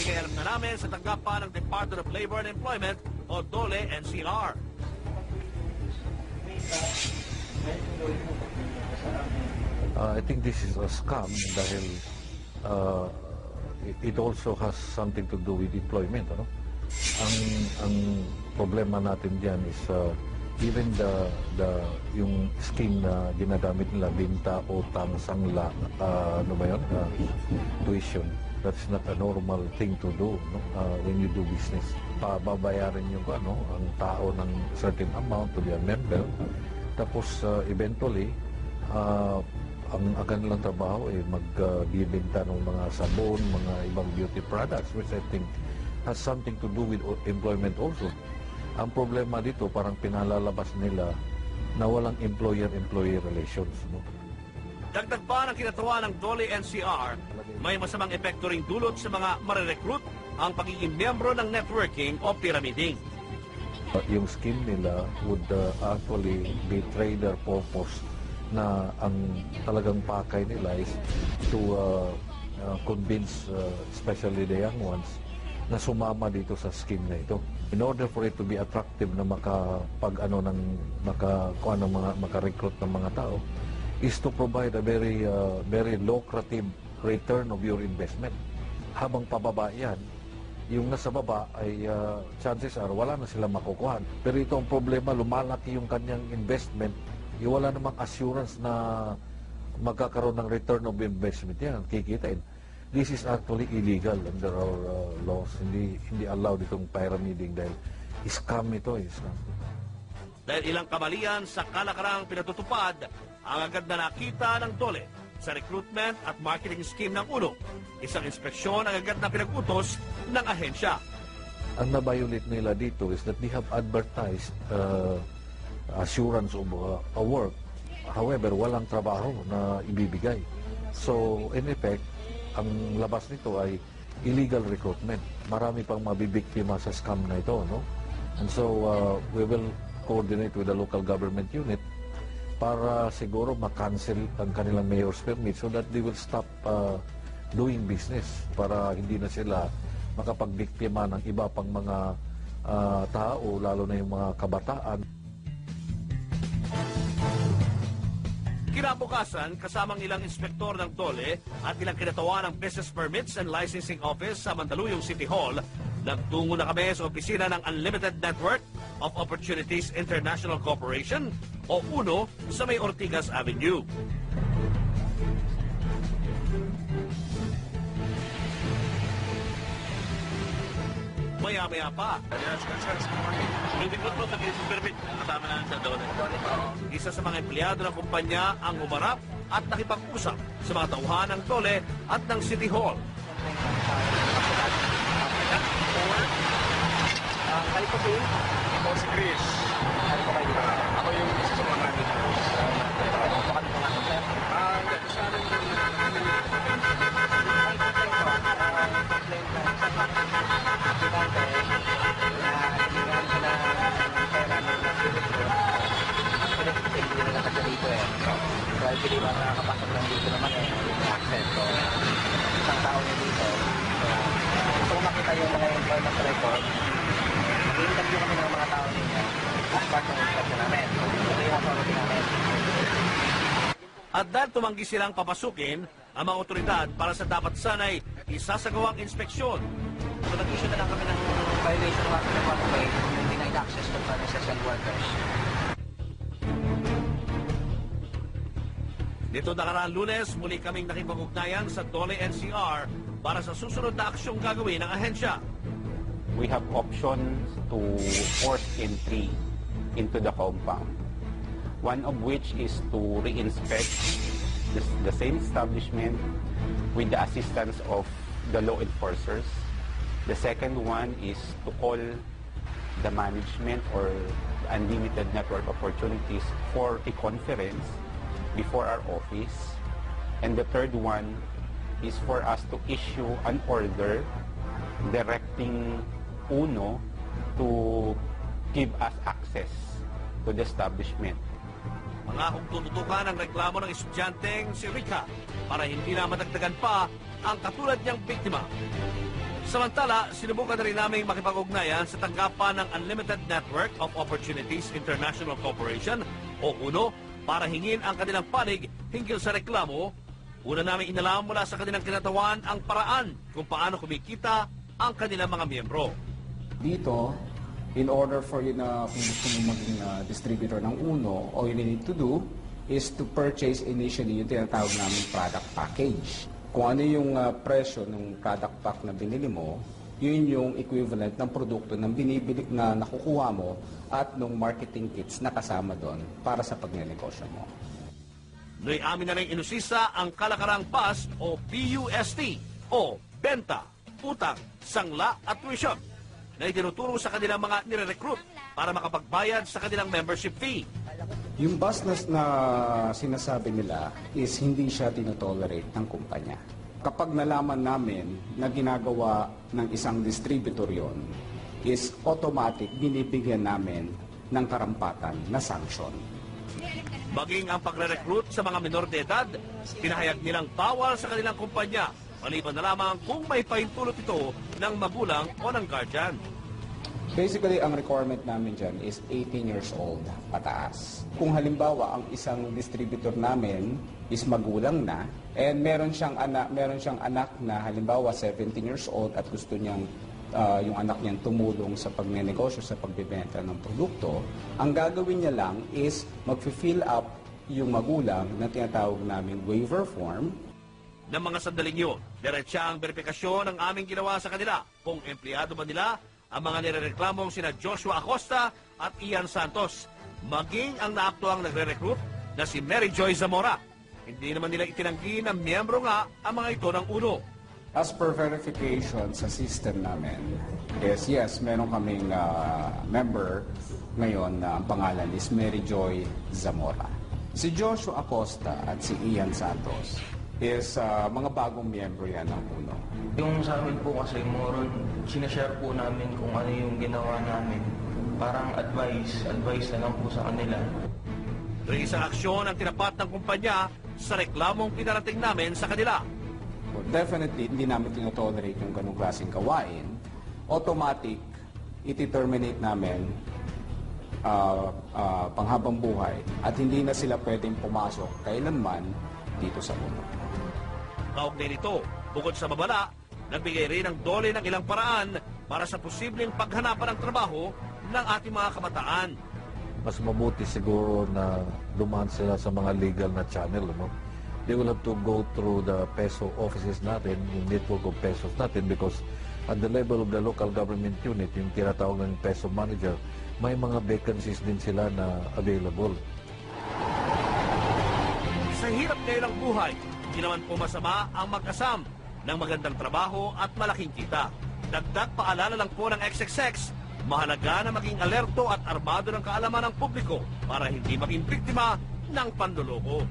Pinag-alam na namin sa tanggapan ng Department of Labor and Employment o DOLE NCR. I think this is a scam dahil it also has something to do with employment. Ano? Ang problema natin diyan is even yung scheme na ginagamit nila, binta, utang, sangla, ano ba yun? Tuition. That's not a normal thing to do, no? When you do business. Babayaran yung ang tao ng certain amount to be a member. Tapos eventually, ang kanilang trabaho ay magbibenta ng mga sabon, mga ibang beauty products, which I think has something to do with employment also. Ang problema dito, parang pinalalabas nila na walang employer-employee relations. No? Dagdag pa ng kinatawa ng DOLE NCR, may masamang epekto ring dulot sa mga marirecruit ang pagiging miyembro ng networking o pyramiding. Yung scheme nila would actually betray their purpose na ang talagang pakay nila is to convince especially the young ones na sumama dito sa scheme na ito. In order for it to be attractive na maka-recruit ng mga tao is to provide a very lucrative return of your investment. Habang pababa yan, yung nasa baba ay chances are wala na sila makukuha. Pero ito ang problema, lumalaki yung kanyang investment, wala namang assurance na magkakaroon ng return of investment yan, kikitain. This is actually illegal under our laws. Hindi allowed itong pyramiding dahil scam ito. Scam. Dahil ilang kamalian sa kalakarang pinatutupad, ang agad na nakita ng DOLE sa recruitment at marketing scheme ng UNO. Isang inspeksyon ang agad na pinag-utos ng ahensya. Ang na-violate nila dito is that they have advertised assurance of a work. However, walang trabaho na ibibigay. So, in effect, ang labas nito ay illegal recruitment. Marami pang mabibiktima sa scam na ito, no? And so, we will coordinate with the local government unit para siguro makancel ang kanilang mayor's permit so that they will stop doing business para hindi na sila makapagbiktima ng iba pang mga tao, lalo na yung mga kabataan. Kinabukasan, kasamang ilang inspektor ng DOLE at ilang kinatawa ng Business Permits and Licensing Office sa Mandaluyong City Hall, nagtungo na kami sa opisina ng Unlimited Network of Opportunities International Corporation o UNO sa may Ortigas Avenue. Maya-maya pa. Isa sa mga empleyado ng kumpanya ang humarap at nakipag-usap sa mga tauhan ng DOLE at ng City Hall. Kayo po ba yun? Ako si Chris. Ako yung isa sa mga managers. Dahil hindi ba nakakapasok lang dito naman yung access. So, isang tao niya dito. Gusto ko makita yung mga employment record. Mag-interview kami ng mga tao ninyo. As part ng inspection namin. So, yung authority namin. At dahil tumanggi silang papasukin ang mga otoridad para sa dapat sanay isasagawang inspeksyon. So, nag-issue na lang kami ng violation of Act of Way, denied access to non-essential workers. Dito nakaraang Lunes, muli kaming nakipag-ugnayan sa DOLE NCR para sa susunod na aksyong gagawin ng ahensya. We have options to force entry into the compound. One of which is to re-inspect the same establishment with the assistance of the law enforcers. The second one is to call the management or Unlimited Network Opportunities for a conference before our office. And the third one is for us to issue an order directing UNO to give us access to the establishment. Pangakong tututukan ang reklamo ng estudyanteng si Rica para hindi na madagdagan pa ang katulad niyang biktima. Samantala, sinubukan na rin namin makipag-ugnayan sa tanggapan ng Unlimited Network of Opportunities International Corporation o UNO para hingin ang kanilang panig hinggil sa reklamo. Una namin inalam mula sa kanilang kinatawan ang paraan kung paano kumikita ang kanilang mga miyembro. Dito, in order for you na kung gusto mo maging distributor ng UNO, all you need to do is to purchase initially yung tinatawag namin product package. Kung ano yung presyo ng product pack na binili mo, yun yung equivalent ng produkto ng binibili na nakukuha mo at ng marketing kits na kasama doon para sa pagnenegosyo mo. Noy amin na rin inusisa ang kalakarang PAS o PUST o Benta, Utang, Sangla at Tuition na itinuturo sa kanilang mga nire-recruit para makapagbayad sa kanilang membership fee. Yung business na sinasabi nila is hindi siya tinotolerate ng kumpanya. Kapag nalaman namin na ginagawa ng isang distributor yon, is automatic binibigyan namin ng karampatan na sanction. Maging ang pagre-recruit sa mga minor de edad, pinahayag nilang bawal sa kanilang kumpanya, maliban na lamang kung may pahintulot ito ng magulang o ng guardian. Basically, ang requirement namin dyan is 18 years old pataas. Kung halimbawa, ang isang distributor namin is magulang na, and meron siyang anak na halimbawa 17 years old at gusto niyang yung anak niyang tumulong sa pagnenegosyo, sa pagbebenta ng produkto, ang gagawin niya lang is mag-fill up yung magulang na tinatawag naming waiver form. Ng mga sandaling yun, diretsa ang verifikasyon ng aming ginawa sa kanila kung empleyado ba nila ang mga nirereklamong sina Joshua Acosta at Ian Santos, maging ang naaktuang nagre-recruit na si Mary Joy Zamora. Hindi naman nila itinanggi na miyembro nga ang mga ito ng UNO. As per verification sa system namin, is yes, meron kaming member ngayon na ang pangalan is Mary Joy Zamora. Si Joshua Acosta at si Ian Santos is mga bagong miyembro yan ng UNO. Yung sa amin po kasi, moron, sinashare po namin kung ano yung ginawa namin. Parang advice na lang po sa kanila. Isang aksyon ang tinapat ng kumpanya sa reklamong pinarating namin sa kanila. Definitely, hindi namin tinotolerate yung ganung klaseng gawain. Automatic, iti-terminate namin panghabang buhay at hindi na sila pwedeng pumasok kailanman dito sa UNO. Kaugnay nito, bukod sa babala, nagbigay rin ng dole ng ilang paraan para sa posibleng paghanapan ng trabaho ng ating mga kabataan. Mas mabuti siguro na dumaan sila sa mga legal na channel, no? They will have to go through the PESO offices natin, yung network of PESOs natin, because at the level of the local government unit, yung tinatawag ng PESO manager, may mga vacancies din sila na available. Sa hirap ngayon ng buhay, hindi naman po masama ang mag-asam ng magandang trabaho at malaking kita. Dagdag paalala lang po ng XXX, mahalaga na maging alerto at armado ng kaalaman ng publiko para hindi maging biktima ng panloloko.